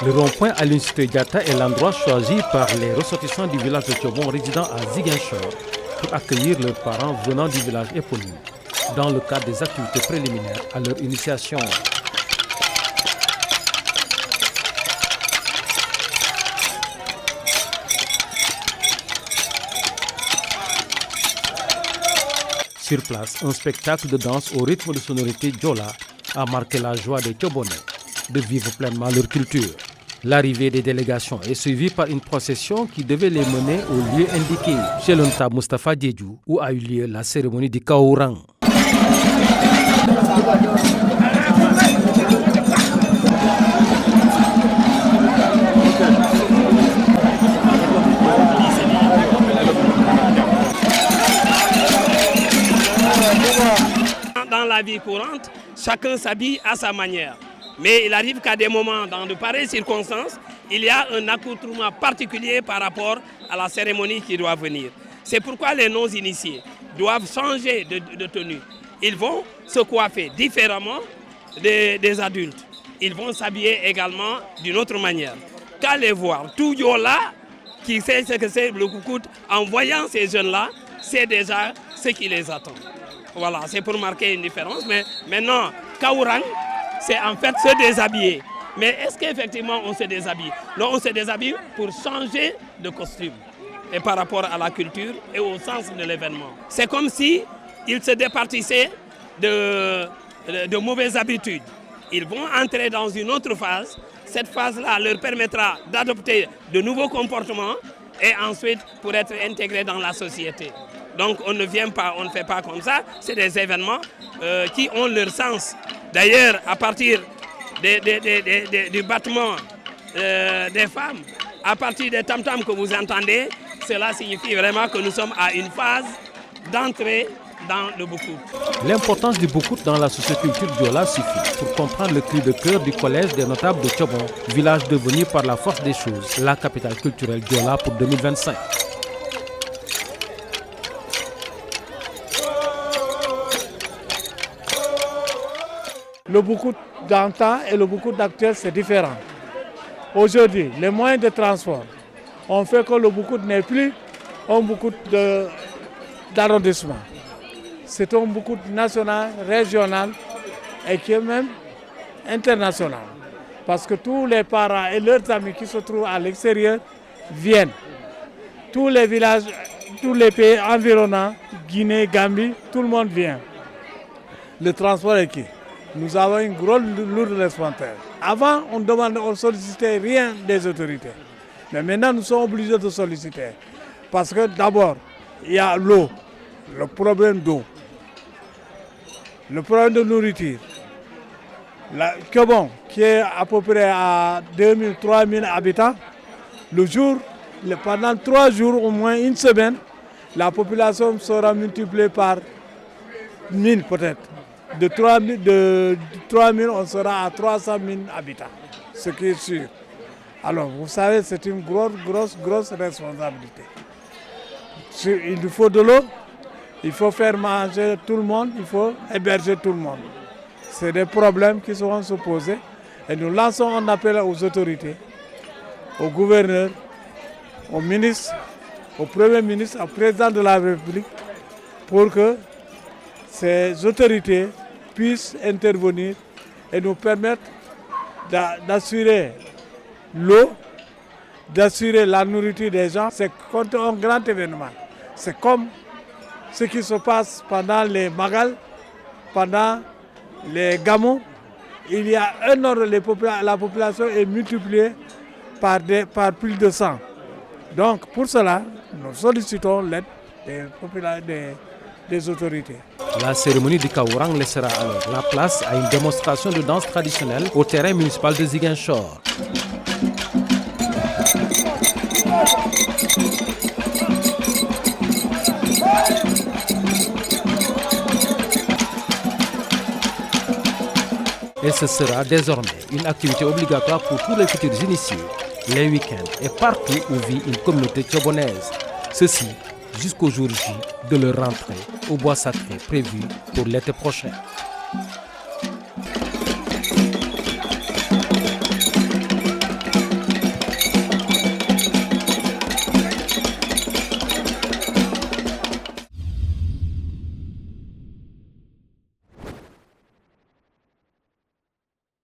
Le rond-point Aline Sitoé Diatta est l'endroit choisi par les ressortissants du village de Thiobon résidant à Ziguinchor pour accueillir leurs parents venant du village éponyme dans le cadre des activités préliminaires à leur initiation. Sur place, un spectacle de danse au rythme de sonorité Diola a marqué la joie des Thiobonais de vivre pleinement leur culture. L'arrivée des délégations est suivie par une procession qui devait les mener au lieu indiqué, chez l'Onta Moustapha Diédhiou, où a eu lieu la cérémonie du Kaourang. Dans la vie courante, chacun s'habille à sa manière. Mais il arrive qu'à des moments, dans de pareilles circonstances, il y a un accoutrement particulier par rapport à la cérémonie qui doit venir. C'est pourquoi les non-initiés doivent changer de tenue. Ils vont se coiffer différemment des adultes. Ils vont s'habiller également d'une autre manière. Qu'à les voir, tout Yola qui sait ce que c'est le Koukout, en voyant ces jeunes-là, c'est déjà ce qui les attend. Voilà, c'est pour marquer une différence. Mais maintenant, Kaourang, c'est en fait se déshabiller. Mais est-ce qu'effectivement on se déshabille? Non, on se déshabille pour changer de costume. Et par rapport à la culture et au sens de l'événement. C'est comme si ils se départissaient de mauvaises habitudes. Ils vont entrer dans une autre phase. Cette phase-là leur permettra d'adopter de nouveaux comportements et ensuite pour être intégrés dans la société. Donc on ne fait pas comme ça. C'est des événements qui ont leur sens. D'ailleurs, à partir du battement des femmes, à partir des tam-tams que vous entendez, cela signifie vraiment que nous sommes à une phase d'entrée dans le Boukout. L'importance du Boukout dans la socioculture Diola suffit pour comprendre le cri de cœur du collège des notables de Thiobon, village devenu par la force des choses la capitale culturelle Diola pour 2025. Le Boukout d'antan et le Boukout d'actuel, c'est différent. Aujourd'hui, les moyens de transport ont fait que le Boukout n'est plus un Boukout d'arrondissement. C'est un Boukout national, régional et qui est même international. Parce que tous les parents et leurs amis qui se trouvent à l'extérieur viennent. Tous les villages, tous les pays environnants, Guinée, Gambie, tout le monde vient. Le transport est qui? Nous avons une grosse lourde responsabilité. Avant, on sollicitait rien des autorités. Mais maintenant, nous sommes obligés de solliciter. Parce que d'abord, il y a l'eau, le problème d'eau, le problème de nourriture. Thiobon, qui est à peu près à 2000, 3000 habitants, le jour, pendant 3 jours, au moins une semaine, la population sera multipliée par 1000 peut-être. De 3000, on sera à 300 000 habitants, ce qui est sûr. Alors, vous savez, c'est une grosse responsabilité. Il nous faut de l'eau, il faut faire manger tout le monde, il faut héberger tout le monde. C'est des problèmes qui seront se poser et nous lançons un appel aux autorités, au gouverneur, au ministre, au premier ministre, au président de la République, pour que ces autorités puissent intervenir et nous permettre d'assurer l'eau, d'assurer la nourriture des gens. C'est un grand événement. C'est comme ce qui se passe pendant les Magal, pendant les Gamou. Il y a un ordre, la population est multipliée par plus de 100. Donc pour cela, nous sollicitons l'aide des autorités. La cérémonie du Kaourang laissera alors la place à une démonstration de danse traditionnelle au terrain municipal de Ziguinchor. Et ce sera désormais une activité obligatoire pour tous les futurs initiés, les week-ends et partout où vit une communauté thiobonnaise. Ceci jusqu'au jour J de leur rentrée au bois sacré prévu pour l'été prochain.